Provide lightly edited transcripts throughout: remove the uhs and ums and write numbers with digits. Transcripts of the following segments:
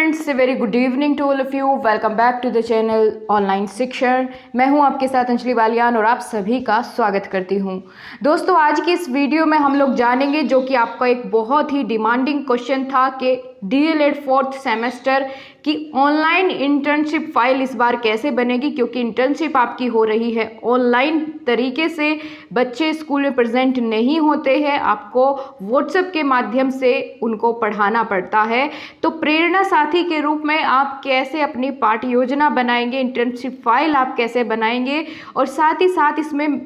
Friends, very good evening to all of you. Welcome back to the channel online Shikshan. मैं हूं आपके साथ अंजलि बालियान और आप सभी का स्वागत करती हूं। दोस्तों, आज की इस वीडियो में हम लोग जानेंगे, जो कि आपका एक बहुत ही डिमांडिंग क्वेश्चन था कि डीएलएड फोर्थ सेमेस्टर की ऑनलाइन इंटर्नशिप फाइल इस बार कैसे बनेगी, क्योंकि इंटर्नशिप आपकी हो रही है ऑनलाइन तरीके से। बच्चे स्कूल में प्रेजेंट नहीं होते हैं, आपको व्हाट्सएप के माध्यम से उनको पढ़ाना पड़ता है। तो प्रेरणा साथी के रूप में आप कैसे अपनी पाठ योजना बनाएंगे, इंटर्नशिप फाइल आप कैसे बनाएंगे, और साथ ही साथ इसमें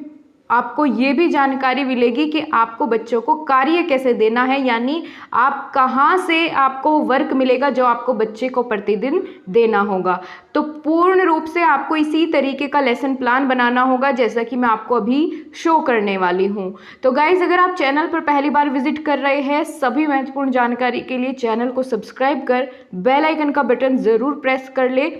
आपको ये भी जानकारी मिलेगी कि आपको बच्चों को कार्य कैसे देना है, यानी आप कहाँ से आपको वर्क मिलेगा जो आपको बच्चे को प्रतिदिन देना होगा। तो पूर्ण रूप से आपको इसी तरीके का लेसन प्लान बनाना होगा, जैसा कि मैं आपको अभी शो करने वाली हूँ। तो गाइज, अगर आप चैनल पर पहली बार विजिट कर रहे हैं, सभी महत्वपूर्ण जानकारी के लिए चैनल को सब्सक्राइब कर बेल आइकन का बटन ज़रूर प्रेस कर ले।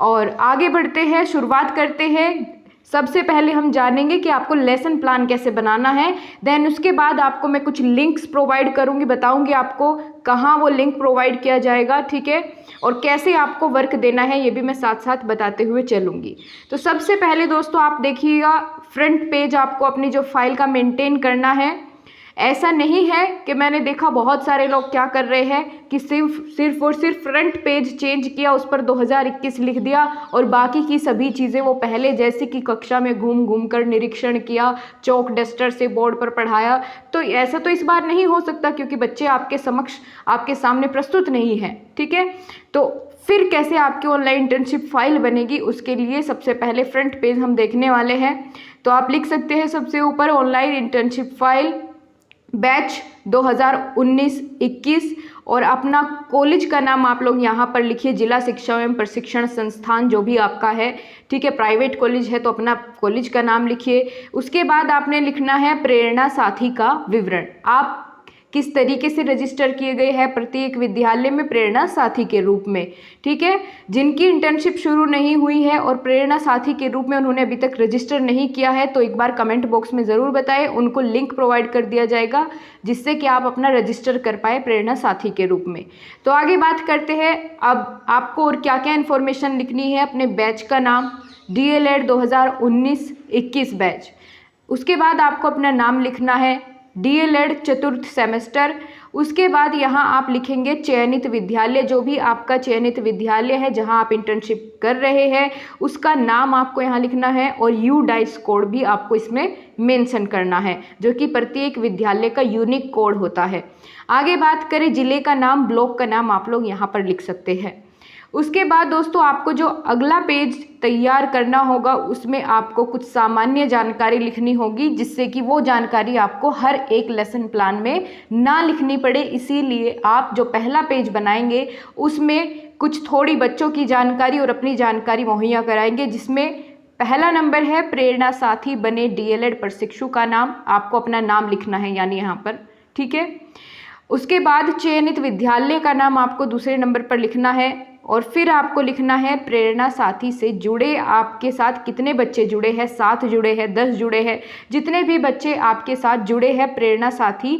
और आगे बढ़ते हैं, शुरुआत करते हैं। सबसे पहले हम जानेंगे कि आपको लेसन प्लान कैसे बनाना है। देन उसके बाद आपको मैं कुछ लिंक्स प्रोवाइड करूंगी, बताऊंगी आपको कहाँ वो लिंक प्रोवाइड किया जाएगा, ठीक है, और कैसे आपको वर्क देना है, ये भी मैं साथ साथ बताते हुए चलूंगी। तो सबसे पहले दोस्तों, आप देखिएगा, फ्रंट पेज आपको अपनी जो फाइल का मेंटेन करना है। ऐसा नहीं है कि मैंने देखा बहुत सारे लोग क्या कर रहे हैं कि सिर्फ और सिर्फ फ्रंट पेज चेंज किया, उस पर 2021 लिख दिया और बाकी की सभी चीज़ें वो पहले जैसे कि कक्षा में घूम घूम कर निरीक्षण किया, चौक डस्टर से बोर्ड पर पढ़ाया। तो ऐसा तो इस बार नहीं हो सकता, क्योंकि बच्चे आपके सामने प्रस्तुत नहीं है, ठीक है। तो फिर कैसे आपकी ऑनलाइन इंटर्नशिप फाइल बनेगी, उसके लिए सबसे पहले फ्रंट पेज हम देखने वाले हैं। तो आप लिख सकते हैं सबसे ऊपर ऑनलाइन इंटर्नशिप फाइल बैच 2019-21 और अपना कॉलेज का नाम आप लोग यहाँ पर लिखिए, जिला शिक्षा एवं प्रशिक्षण संस्थान जो भी आपका है, ठीक है। प्राइवेट कॉलेज है तो अपना कॉलेज का नाम लिखिए। उसके बाद आपने लिखना है प्रेरणा साथी का विवरण, आप किस तरीके से रजिस्टर किए गए हैं प्रत्येक विद्यालय में प्रेरणा साथी के रूप में, ठीक है। जिनकी इंटर्नशिप शुरू नहीं हुई है और प्रेरणा साथी के रूप में उन्होंने अभी तक रजिस्टर नहीं किया है, तो एक बार कमेंट बॉक्स में ज़रूर बताएं, उनको लिंक प्रोवाइड कर दिया जाएगा जिससे कि आप अपना रजिस्टर कर पाए प्रेरणा साथी के रूप में। तो आगे बात करते हैं, अब आपको और क्या क्या इन्फॉर्मेशन लिखनी है। अपने बैच का नाम डीएलएड 2019-21 बैच। उसके बाद आपको अपना नाम लिखना है डीएलएड चतुर्थ सेमेस्टर। उसके बाद यहाँ आप लिखेंगे चयनित विद्यालय, जो भी आपका चयनित विद्यालय है जहाँ आप इंटर्नशिप कर रहे हैं उसका नाम आपको यहाँ लिखना है, और यूडाइस कोड भी आपको इसमें मेंशन करना है, जो कि प्रत्येक विद्यालय का यूनिक कोड होता है। आगे बात करें जिले का नाम, ब्लॉक का नाम आप लोग यहाँ पर लिख सकते हैं। उसके बाद दोस्तों, आपको जो अगला पेज तैयार करना होगा उसमें आपको कुछ सामान्य जानकारी लिखनी होगी, जिससे कि वो जानकारी आपको हर एक लेसन प्लान में ना लिखनी पड़े। इसीलिए आप जो पहला पेज बनाएंगे उसमें कुछ थोड़ी बच्चों की जानकारी और अपनी जानकारी मुहैया कराएंगे, जिसमें पहला नंबर है प्रेरणा साथी बने डीएलएड प्रशिक्षु का नाम, आपको अपना नाम लिखना है यानी यहाँ पर, ठीक है। उसके बाद चयनित विद्यालय का नाम आपको दूसरे नंबर पर लिखना है, और फिर आपको लिखना है प्रेरणा साथी से जुड़े आपके साथ कितने बच्चे जुड़े हैं, 7 जुड़े हैं, 10 जुड़े हैं, जितने भी बच्चे आपके साथ जुड़े हैं प्रेरणा साथी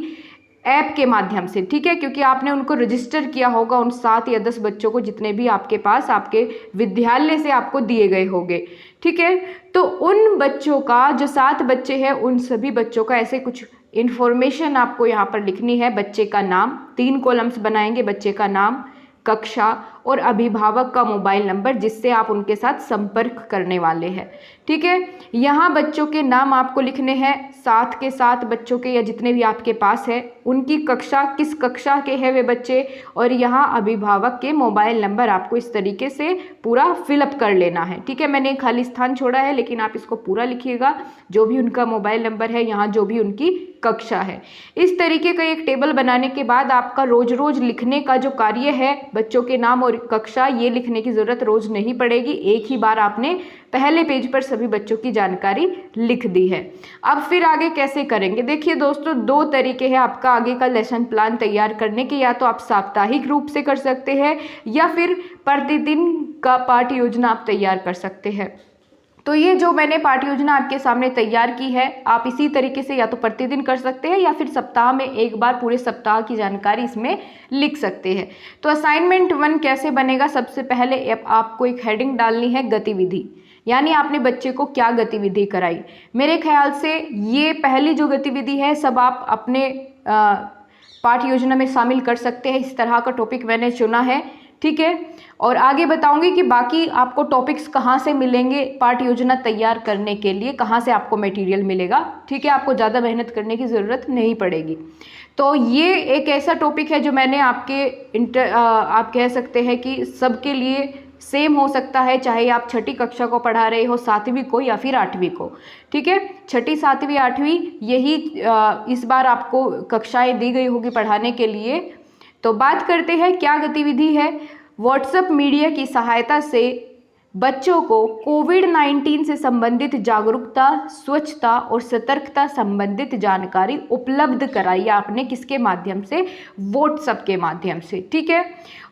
ऐप के माध्यम से, ठीक है, क्योंकि आपने उनको रजिस्टर किया होगा उन 7 या 10 बच्चों को, जितने भी आपके पास आपके विद्यालय से आपको दिए गए होंगे, ठीक है। तो उन बच्चों का, जो 7 बच्चे हैं, उन सभी बच्चों का ऐसे कुछ इन्फॉर्मेशन आपको यहाँ पर लिखनी है। बच्चे का नाम, 3 कॉलम्स बनाएंगे, बच्चे का नाम, कक्षा और अभिभावक का मोबाइल नंबर जिससे आप उनके साथ संपर्क करने वाले हैं, ठीक है। यहाँ बच्चों के नाम आपको लिखने हैं, साथ के साथ बच्चों के या जितने भी आपके पास है, उनकी कक्षा, किस कक्षा के हैं वे बच्चे, और यहाँ अभिभावक के मोबाइल नंबर आपको इस तरीके से पूरा फिलअप कर लेना है, ठीक है। मैंने खाली स्थान छोड़ा है, लेकिन आप इसको पूरा लिखिएगा, जो भी उनका मोबाइल नंबर है, यहाँ जो भी उनकी कक्षा है। इस तरीके का एक टेबल बनाने के बाद आपका रोज रोज लिखने का जो कार्य है, बच्चों के नाम और कक्षा, ये लिखने की ज़रूरत रोज नहीं पड़ेगी, एक ही बार आपने पहले पेज पर सभी बच्चों की जानकारी लिख दी है। अब फिर आगे कैसे करेंगे, देखिए दोस्तों, 2 तरीके हैं आपका आगे का लेसन प्लान तैयार करने के। या तो आप साप्ताहिक रूप से कर सकते हैं या फिर प्रतिदिन का पाठ योजना आप तैयार कर सकते हैं। तो ये जो मैंने पाठ्य योजना आपके सामने तैयार की है, आप इसी तरीके से या तो प्रतिदिन कर सकते हैं या फिर सप्ताह में एक बार पूरे सप्ताह की जानकारी इसमें लिख सकते हैं। तो असाइनमेंट 1 कैसे बनेगा, सबसे पहले आपको एक हेडिंग डालनी है गतिविधि, यानी आपने बच्चे को क्या गतिविधि कराई। मेरे ख्याल से ये पहली जो गतिविधि है सब आप अपने पाठ्य योजना में शामिल कर सकते हैं। इस तरह का टॉपिक मैंने चुना है, ठीक है। और आगे बताऊंगी कि बाकी आपको टॉपिक्स कहाँ से मिलेंगे पाठ्य योजना तैयार करने के लिए, कहाँ से आपको मटेरियल मिलेगा, ठीक है। आपको ज़्यादा मेहनत करने की ज़रूरत नहीं पड़ेगी। तो ये एक ऐसा टॉपिक है जो मैंने आप कह सकते हैं कि सबके लिए सेम हो सकता है, चाहे आप छठी कक्षा को पढ़ा रहे हो, 7वीं को या फिर 8वीं को, ठीक है। छठी 7वीं 8वीं यही इस बार आपको कक्षाएं दी गई होगी पढ़ाने के लिए। तो बात करते हैं क्या गतिविधि है। व्हाट्सएप मीडिया की सहायता से बच्चों को कोविड-19 से संबंधित जागरूकता, स्वच्छता और सतर्कता संबंधित जानकारी उपलब्ध कराई आपने, किसके माध्यम से, व्हाट्सएप के माध्यम से, ठीक है।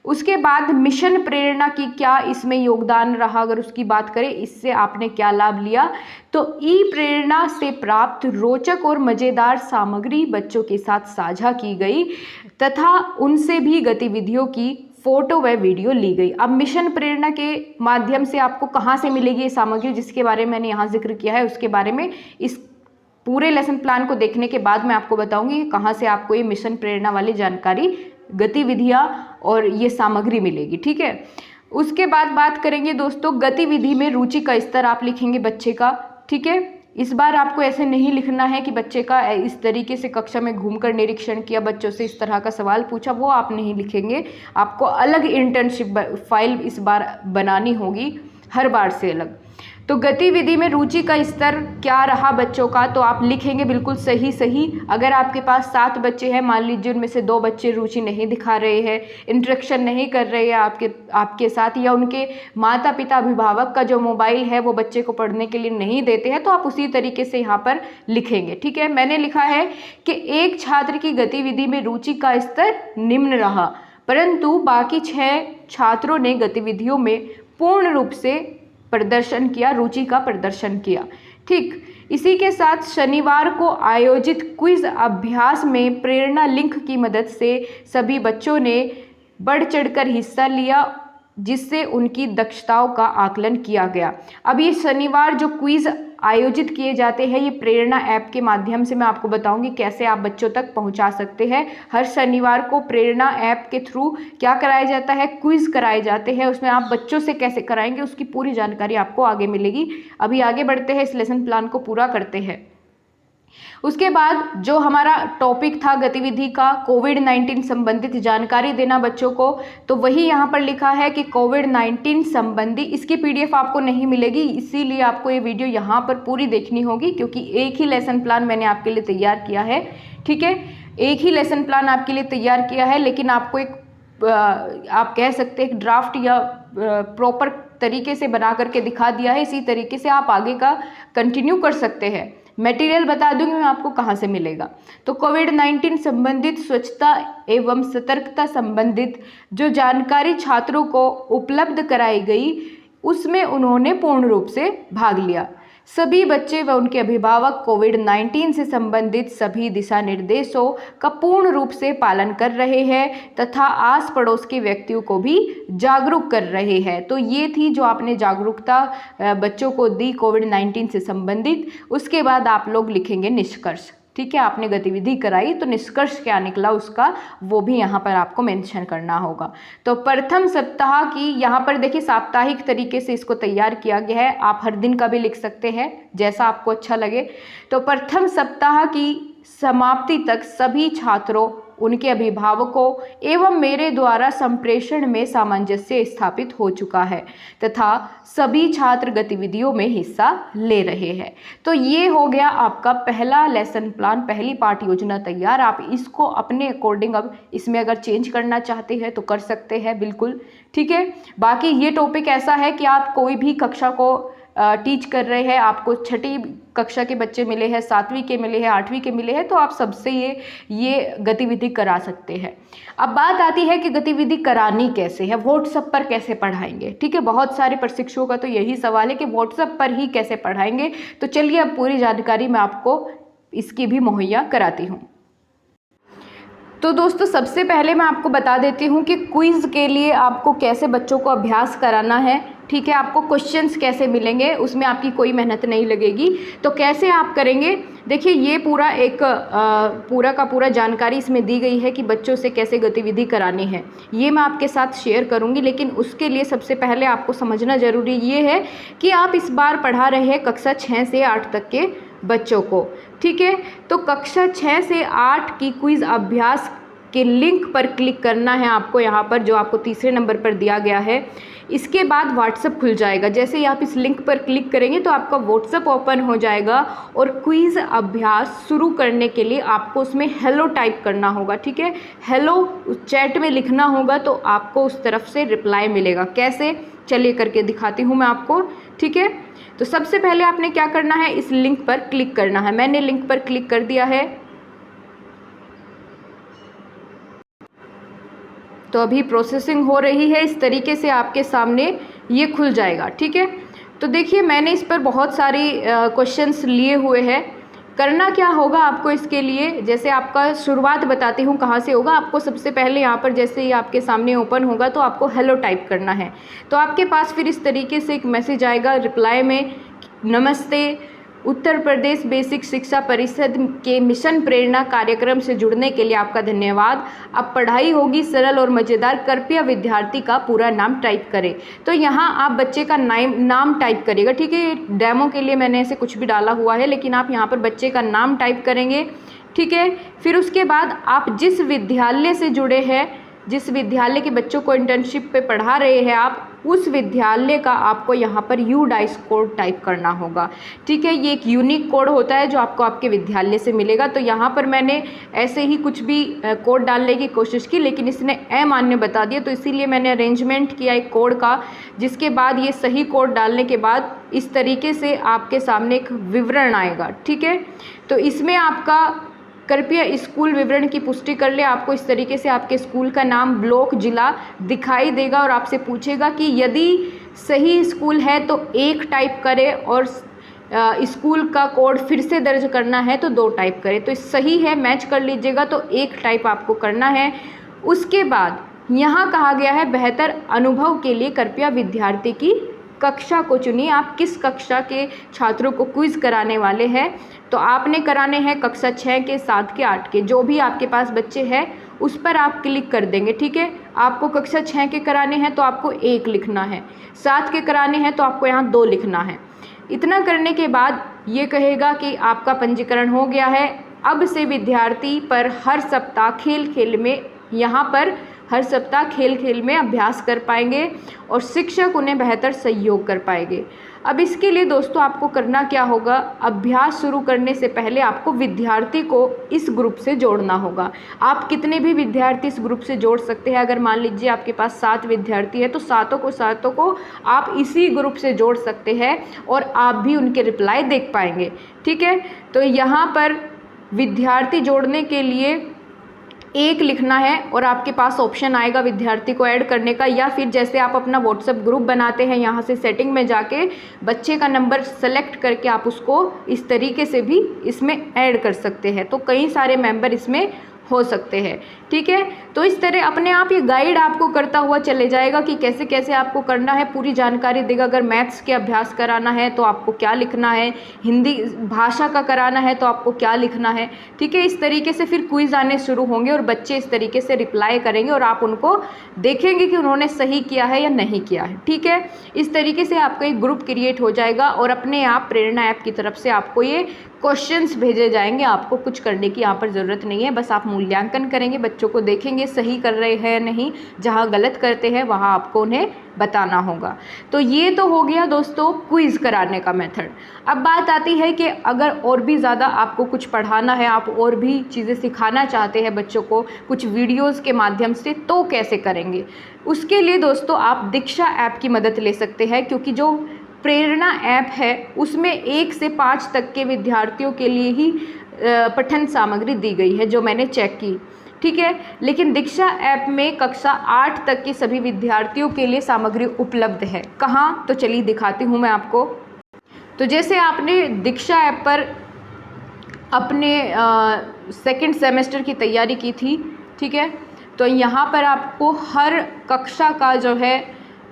उसके बाद मिशन प्रेरणा की क्या इसमें योगदान रहा, अगर उसकी बात करें, इससे आपने क्या लाभ लिया, तो ई प्रेरणा से प्राप्त रोचक और मज़ेदार सामग्री बच्चों के साथ साझा की गई तथा उनसे भी गतिविधियों की फोटो व वीडियो ली गई। अब मिशन प्रेरणा के माध्यम से आपको कहाँ से मिलेगी ये सामग्री, जिसके बारे में मैंने यहाँ जिक्र किया है, उसके बारे में इस पूरे लेसन प्लान को देखने के बाद मैं आपको बताऊंगी कि कहाँ से आपको ये मिशन प्रेरणा वाली जानकारी, गतिविधियाँ और ये सामग्री मिलेगी, ठीक है। उसके बाद बात करेंगे दोस्तों गतिविधि में रुचि का स्तर आप लिखेंगे बच्चे का, ठीक है। इस बार आपको ऐसे नहीं लिखना है कि बच्चे का इस तरीके से कक्षा में घूमकर निरीक्षण किया, बच्चों से इस तरह का सवाल पूछा, वो आप नहीं लिखेंगे। आपको अलग इंटर्नशिप फाइल इस बार बनानी होगी, हर बार से अलग। तो गतिविधि में रुचि का स्तर क्या रहा बच्चों का, तो आप लिखेंगे बिल्कुल सही। अगर आपके पास 7 बच्चे हैं, मान लीजिए उनमें से 2 बच्चे रुचि नहीं दिखा रहे हैं, इंटरेक्शन नहीं कर रहे हैं आपके साथ, या उनके माता पिता अभिभावक का जो मोबाइल है वो बच्चे को पढ़ने के लिए नहीं देते हैं, तो आप उसी तरीके से यहाँ पर लिखेंगे, ठीक है। मैंने लिखा है कि एक छात्र की गतिविधि में रुचि का स्तर निम्न रहा, परंतु बाकी 6 छात्रों ने गतिविधियों में पूर्ण रूप से प्रदर्शन किया, रुचि का प्रदर्शन किया, ठीक। इसी के साथ शनिवार को आयोजित क्विज अभ्यास में प्रेरणा लिंक की मदद से सभी बच्चों ने बढ़ चढ़कर हिस्सा लिया, जिससे उनकी दक्षताओं का आकलन किया गया। अब ये शनिवार जो क्विज आयोजित किए जाते हैं, ये प्रेरणा ऐप के माध्यम से मैं आपको बताऊंगी कैसे आप बच्चों तक पहुंचा सकते हैं। हर शनिवार को प्रेरणा ऐप के थ्रू क्या कराया जाता है, क्विज कराए जाते हैं। उसमें आप बच्चों से कैसे कराएंगे उसकी पूरी जानकारी आपको आगे मिलेगी। अभी आगे बढ़ते हैं, इस लेसन प्लान को पूरा करते हैं। उसके बाद जो हमारा टॉपिक था गतिविधि का, कोविड-19 संबंधित जानकारी देना बच्चों को, तो वही यहाँ पर लिखा है कि कोविड-19 संबंधी, इसकी पीडीएफ आपको नहीं मिलेगी, इसीलिए आपको ये वीडियो यहाँ पर पूरी देखनी होगी, क्योंकि एक ही लेसन प्लान मैंने आपके लिए तैयार किया है, ठीक है। एक ही लेसन प्लान आपके लिए तैयार किया है, लेकिन आपको एक आप कह सकते हैं एक ड्राफ्ट या प्रॉपर तरीके से बना करके दिखा दिया है। इसी तरीके से आप आगे का कंटिन्यू कर सकते हैं। मटेरियल बता दूंगी मैं आपको कहाँ से मिलेगा। तो कोविड-19 संबंधित स्वच्छता एवं सतर्कता संबंधित जो जानकारी छात्रों को उपलब्ध कराई गई, उसमें उन्होंने पूर्ण रूप से भाग लिया। सभी बच्चे व उनके अभिभावक कोविड-19 से संबंधित सभी दिशा निर्देशों का पूर्ण रूप से पालन कर रहे हैं तथा आस पड़ोस के व्यक्तियों को भी जागरूक कर रहे हैं। तो ये थी जो आपने जागरूकता बच्चों को दी कोविड-19 से संबंधित। उसके बाद आप लोग लिखेंगे निष्कर्ष, ठीक है। आपने गतिविधि कराई तो निष्कर्ष क्या निकला उसका, वो भी यहाँ पर आपको मेंशन करना होगा। तो प्रथम सप्ताह की, यहाँ पर देखिए साप्ताहिक तरीके से इसको तैयार किया गया है, आप हर दिन का भी लिख सकते हैं जैसा आपको अच्छा लगे। तो प्रथम सप्ताह की समाप्ति तक सभी छात्रों, उनके अभिभावकों एवं मेरे द्वारा संप्रेषण में सामंजस्य स्थापित हो चुका है तथा सभी छात्र गतिविधियों में हिस्सा ले रहे हैं। तो ये हो गया आपका पहला लेसन प्लान, पहली पाठ्य योजना तैयार। आप इसको अपने अकॉर्डिंग अब इसमें अगर चेंज करना चाहते हैं तो कर सकते हैं, बिल्कुल ठीक है। बाकी ये टॉपिक ऐसा है कि आप कोई भी कक्षा को टीच कर रहे हैं, आपको छठी कक्षा के बच्चे मिले हैं, 7वीं के मिले हैं, 8वीं के मिले हैं, तो आप सबसे ये गतिविधि करा सकते हैं। अब बात आती है कि गतिविधि करानी कैसे है, व्हाट्सएप पर कैसे पढ़ाएंगे। ठीक है, बहुत सारे प्रशिक्षुओं का तो यही सवाल है कि व्हाट्सएप पर ही कैसे पढ़ाएंगे। तो चलिए अब पूरी जानकारी मैं आपको इसकी भी मुहैया कराती हूँ। तो दोस्तों सबसे पहले मैं आपको बता देती हूँ कि क्विज़ के लिए आपको कैसे बच्चों को अभ्यास कराना है। ठीक है, आपको क्वेश्चंस कैसे मिलेंगे, उसमें आपकी कोई मेहनत नहीं लगेगी। तो कैसे आप करेंगे, देखिए ये पूरा पूरा का पूरा जानकारी इसमें दी गई है कि बच्चों से कैसे गतिविधि करानी है, ये मैं आपके साथ शेयर करूंगी। लेकिन उसके लिए सबसे पहले आपको समझना ज़रूरी ये है कि आप इस बार पढ़ा रहे हैं कक्षा 6 से 8 तक के बच्चों को। ठीक है, तो कक्षा 6 से 8 की क्विज़ अभ्यास के लिंक पर क्लिक करना है आपको, यहाँ पर जो आपको तीसरे नंबर पर दिया गया है। इसके बाद व्हाट्सएप खुल जाएगा। जैसे ही आप इस लिंक पर क्लिक करेंगे तो आपका व्हाट्सएप ओपन हो जाएगा और क्विज़ अभ्यास शुरू करने के लिए आपको उसमें हेलो टाइप करना होगा। ठीक है, हेलो चैट में लिखना होगा तो आपको उस तरफ से रिप्लाई मिलेगा। कैसे, चलिए करके दिखाती हूँ मैं आपको। ठीक है, तो सबसे पहले आपने क्या करना है, इस लिंक पर क्लिक करना है। मैंने लिंक पर क्लिक कर दिया है। तो अभी प्रोसेसिंग हो रही है, इस तरीके से आपके सामने ये खुल जाएगा। ठीक है, तो देखिए मैंने इस पर बहुत सारी क्वेश्चंस लिए हुए हैं। करना क्या होगा आपको इसके लिए, जैसे आपका शुरुआत बताती हूँ कहाँ से होगा। आपको सबसे पहले यहाँ पर जैसे ही आपके सामने ओपन होगा तो आपको हेलो टाइप करना है। तो आपके पास फिर इस तरीके से एक मैसेज आएगा रिप्लाई में, नमस्ते, उत्तर प्रदेश बेसिक शिक्षा परिषद के मिशन प्रेरणा कार्यक्रम से जुड़ने के लिए आपका धन्यवाद। अब पढ़ाई होगी सरल और मज़ेदार, कृपया विद्यार्थी का पूरा नाम टाइप करें। तो यहाँ आप बच्चे का नाम टाइप करिएगा। ठीक है, डेमो के लिए मैंने ऐसे कुछ भी डाला हुआ है, लेकिन आप यहाँ पर बच्चे का नाम टाइप करेंगे। ठीक है, फिर उसके बाद आप जिस विद्यालय से जुड़े हैं, जिस विद्यालय के बच्चों को इंटर्नशिप पे पढ़ा रहे हैं आप, उस विद्यालय का आपको यहाँ पर UDICE कोड टाइप करना होगा। ठीक है, ये एक यूनिक कोड होता है जो आपको आपके विद्यालय से मिलेगा। तो यहाँ पर मैंने ऐसे ही कुछ भी कोड डालने की कोशिश की, लेकिन इसने अमान्य बता दिया, तो इसीलिए मैंने अरेंजमेंट किया एक कोड का, जिसके बाद ये सही कोड डालने के बाद इस तरीके से आपके सामने एक विवरण आएगा। ठीक है, तो इसमें आपका कृपया स्कूल विवरण की पुष्टि कर ले। आपको इस तरीके से आपके स्कूल का नाम, ब्लॉक, जिला दिखाई देगा और आपसे पूछेगा कि यदि सही स्कूल है तो 1 टाइप करें और स्कूल का कोड फिर से दर्ज करना है तो 2 टाइप करें। तो सही है, मैच कर लीजिएगा, तो 1 टाइप आपको करना है। उसके बाद यहाँ कहा गया है बेहतर अनुभव के लिए कृपया विद्यार्थी की कक्षा को चुनिए। आप किस कक्षा के छात्रों को क्विज़ कराने वाले हैं, तो आपने कराने हैं कक्षा 6 के, 7 के, 8 के, जो भी आपके पास बच्चे हैं उस पर आप क्लिक कर देंगे। ठीक है, आपको कक्षा 6 के कराने हैं तो आपको 1 लिखना है, 7 के कराने हैं तो आपको यहाँ 2 लिखना है। इतना करने के बाद ये कहेगा कि आपका पंजीकरण हो गया है। अब से विद्यार्थी पर हर सप्ताह खेल खेल में अभ्यास कर पाएंगे और शिक्षक उन्हें बेहतर सहयोग कर पाएंगे। अब इसके लिए दोस्तों आपको करना क्या होगा, अभ्यास शुरू करने से पहले आपको विद्यार्थी को इस ग्रुप से जोड़ना होगा। आप कितने भी विद्यार्थी इस ग्रुप से जोड़ सकते हैं। अगर मान लीजिए आपके पास 7 विद्यार्थी है तो सातों को आप इसी ग्रुप से जोड़ सकते हैं और आप भी उनके रिप्लाई देख पाएंगे। ठीक है, तो यहाँ पर विद्यार्थी जोड़ने के लिए 1 लिखना है और आपके पास ऑप्शन आएगा विद्यार्थी को ऐड करने का, या फिर जैसे आप अपना व्हाट्सएप ग्रुप बनाते हैं, यहाँ से सेटिंग में जाके बच्चे का नंबर सेलेक्ट करके आप उसको इस तरीके से भी इसमें ऐड कर सकते हैं। तो कई सारे मेंबर इसमें हो सकते हैं। ठीक है, तो इस तरह अपने आप ये गाइड आपको करता हुआ चले जाएगा कि कैसे कैसे आपको करना है, पूरी जानकारी देगा। अगर मैथ्स के अभ्यास कराना है तो आपको क्या लिखना है, हिंदी भाषा का कराना है तो आपको क्या लिखना है। ठीक है, इस तरीके से फिर क्विज़ आने शुरू होंगे और बच्चे इस तरीके से रिप्लाई करेंगे और आप उनको देखेंगे कि उन्होंने सही किया है या नहीं किया है। ठीक है, इस तरीके से आपका एक ग्रुप क्रिएट हो जाएगा और अपने आप प्रेरणा ऐप की तरफ से आपको ये क्वेश्चंस भेजे जाएंगे। आपको कुछ करने की यहाँ पर ज़रूरत नहीं है, बस आप मूल्यांकन करेंगे, बच्चों को देखेंगे सही कर रहे हैं या नहीं, जहाँ गलत करते हैं वहाँ आपको उन्हें बताना होगा। तो ये तो हो गया दोस्तों क्विज़ कराने का मेथड। अब बात आती है कि अगर और भी ज़्यादा आपको कुछ पढ़ाना है, आप और भी चीज़ें सिखाना चाहते हैं बच्चों को कुछ वीडियोज़ के माध्यम से, तो कैसे करेंगे। उसके लिए दोस्तों आप दीक्षा ऐप की मदद ले सकते हैं, क्योंकि जो प्रेरणा ऐप है उसमें 1 से 5 तक के विद्यार्थियों के लिए ही पठन सामग्री दी गई है, जो मैंने चेक की, ठीक है। लेकिन दीक्षा ऐप में कक्षा 8 तक के सभी विद्यार्थियों के लिए सामग्री उपलब्ध है। कहाँ? तो चलिए दिखाती हूँ मैं आपको। तो जैसे आपने दीक्षा ऐप पर अपने सेकंड सेमेस्टर की तैयारी की थी, ठीक है, तो यहाँ पर आपको हर कक्षा का जो है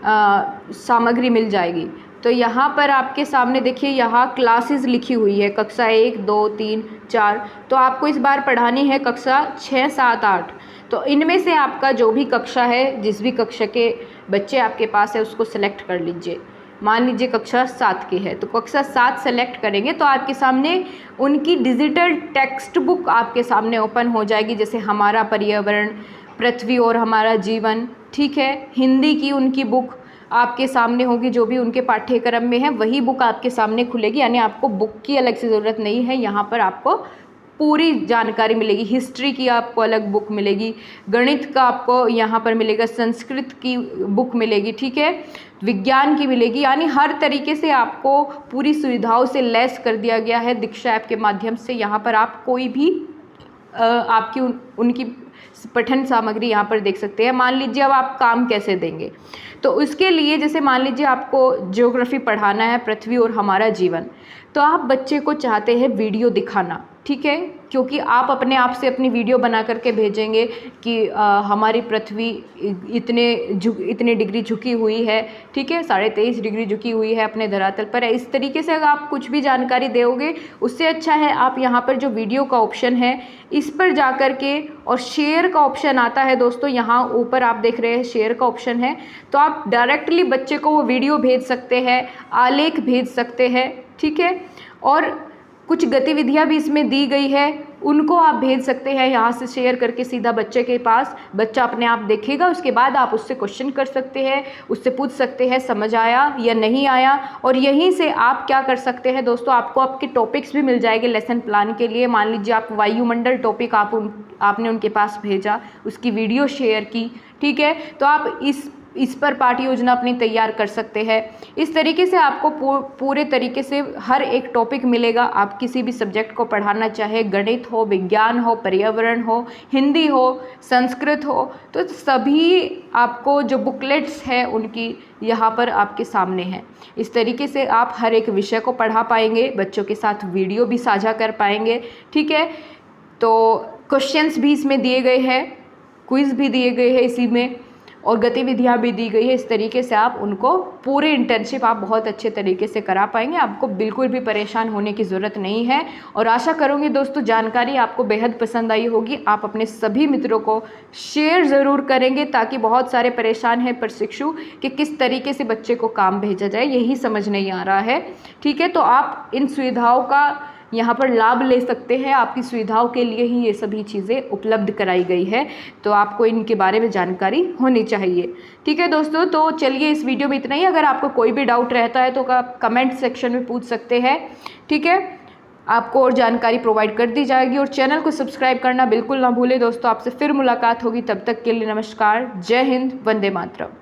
सामग्री मिल जाएगी। तो यहाँ पर आपके सामने देखिए, यहाँ क्लासेस लिखी हुई है, कक्षा 1, 2, 3, 4। तो आपको इस बार पढ़ानी है कक्षा 6, 7, 8। तो इनमें से आपका जो भी कक्षा है, जिस भी कक्षा के बच्चे आपके पास है, उसको सेलेक्ट कर लीजिए। मान लीजिए कक्षा 7 की है, तो कक्षा 7 सेलेक्ट करेंगे तो आपके सामने उनकी डिजिटल टेक्स्ट बुक आपके सामने ओपन हो जाएगी, जैसे हमारा पर्यावरण, पृथ्वी और हमारा जीवन, ठीक है। हिंदी की उनकी बुक आपके सामने होगी, जो भी उनके पाठ्यक्रम में है वही बुक आपके सामने खुलेगी, यानी आपको बुक की अलग से ज़रूरत नहीं है। यहाँ पर आपको पूरी जानकारी मिलेगी। हिस्ट्री की आपको अलग बुक मिलेगी, गणित का आपको यहाँ पर मिलेगा, संस्कृत की बुक मिलेगी, ठीक है, विज्ञान की मिलेगी, यानी हर तरीके से आपको पूरी सुविधाओं से लैस कर दिया गया है दीक्षा ऐप के माध्यम से। यहाँ पर आप कोई भी आपकी उनकी पठन सामग्री यहाँ पर देख सकते हैं। मान लीजिए अब आप काम कैसे देंगे, तो उसके लिए जैसे मान लीजिए आपको ज्योग्राफी पढ़ाना है, पृथ्वी और हमारा जीवन, तो आप बच्चे को चाहते हैं वीडियो दिखाना, ठीक है, क्योंकि आप अपने आप से अपनी वीडियो बना करके भेजेंगे कि हमारी पृथ्वी इतने डिग्री झुकी हुई है, ठीक है, 23.5 डिग्री झुकी हुई है अपने धरातल पर। इस तरीके से अगर आप कुछ भी जानकारी दोगे, उससे अच्छा है आप यहाँ पर जो वीडियो का ऑप्शन है इस पर जा कर के, और शेयर का ऑप्शन आता है दोस्तों, यहाँ ऊपर आप देख रहे हैं शेयर का ऑप्शन है, तो आप डायरेक्टली बच्चे को वो वीडियो भेज सकते हैं, आलेख भेज सकते हैं, ठीक है, और कुछ गतिविधियां भी इसमें दी गई है, उनको आप भेज सकते हैं यहाँ से शेयर करके सीधा बच्चे के पास। बच्चा अपने आप देखेगा, उसके बाद आप उससे क्वेश्चन कर सकते हैं, उससे पूछ सकते हैं समझ आया या नहीं आया। और यहीं से आप क्या कर सकते हैं दोस्तों, आपको आपके टॉपिक्स भी मिल जाएंगे लेसन प्लान के लिए। मान लीजिए आप वायुमंडल टॉपिक आपने उनके पास भेजा, उसकी वीडियो शेयर की, ठीक है, तो आप इस पर पाठ्य योजना अपनी तैयार कर सकते हैं। इस तरीके से आपको पूरे तरीके से हर एक टॉपिक मिलेगा। आप किसी भी सब्जेक्ट को पढ़ाना चाहे, गणित हो, विज्ञान हो, पर्यावरण हो, हिंदी हो, संस्कृत हो, तो सभी आपको जो बुकलेट्स हैं उनकी यहाँ पर आपके सामने हैं। इस तरीके से आप हर एक विषय को पढ़ा पाएंगे, बच्चों के साथ वीडियो भी साझा कर पाएंगे, ठीक है। तो क्वेश्चंस भी इसमें दिए गए हैं, क्विज़ भी दिए गए हैं इसी में, और गतिविधियाँ भी दी गई है। इस तरीके से आप उनको पूरे इंटर्नशिप आप बहुत अच्छे तरीके से करा पाएंगे। आपको बिल्कुल भी परेशान होने की ज़रूरत नहीं है। और आशा करूँगी दोस्तों जानकारी आपको बेहद पसंद आई होगी। आप अपने सभी मित्रों को शेयर ज़रूर करेंगे, ताकि बहुत सारे परेशान हैं प्रशिक्षु कि किस तरीके से बच्चे को काम भेजा जाए, यही समझ नहीं आ रहा है, ठीक है। तो आप इन सुविधाओं का यहाँ पर लाभ ले सकते हैं। आपकी सुविधाओं के लिए ही ये सभी चीज़ें उपलब्ध कराई गई है, तो आपको इनके बारे में जानकारी होनी चाहिए, ठीक है दोस्तों। तो चलिए इस वीडियो में इतना ही। अगर आपको कोई भी डाउट रहता है तो आप कमेंट सेक्शन में पूछ सकते हैं, ठीक है, आपको और जानकारी प्रोवाइड कर दी जाएगी। और चैनल को सब्सक्राइब करना बिल्कुल ना भूलें दोस्तों। आपसे फिर मुलाकात होगी, तब तक के लिए नमस्कार, जय हिंद, वंदे मातरम।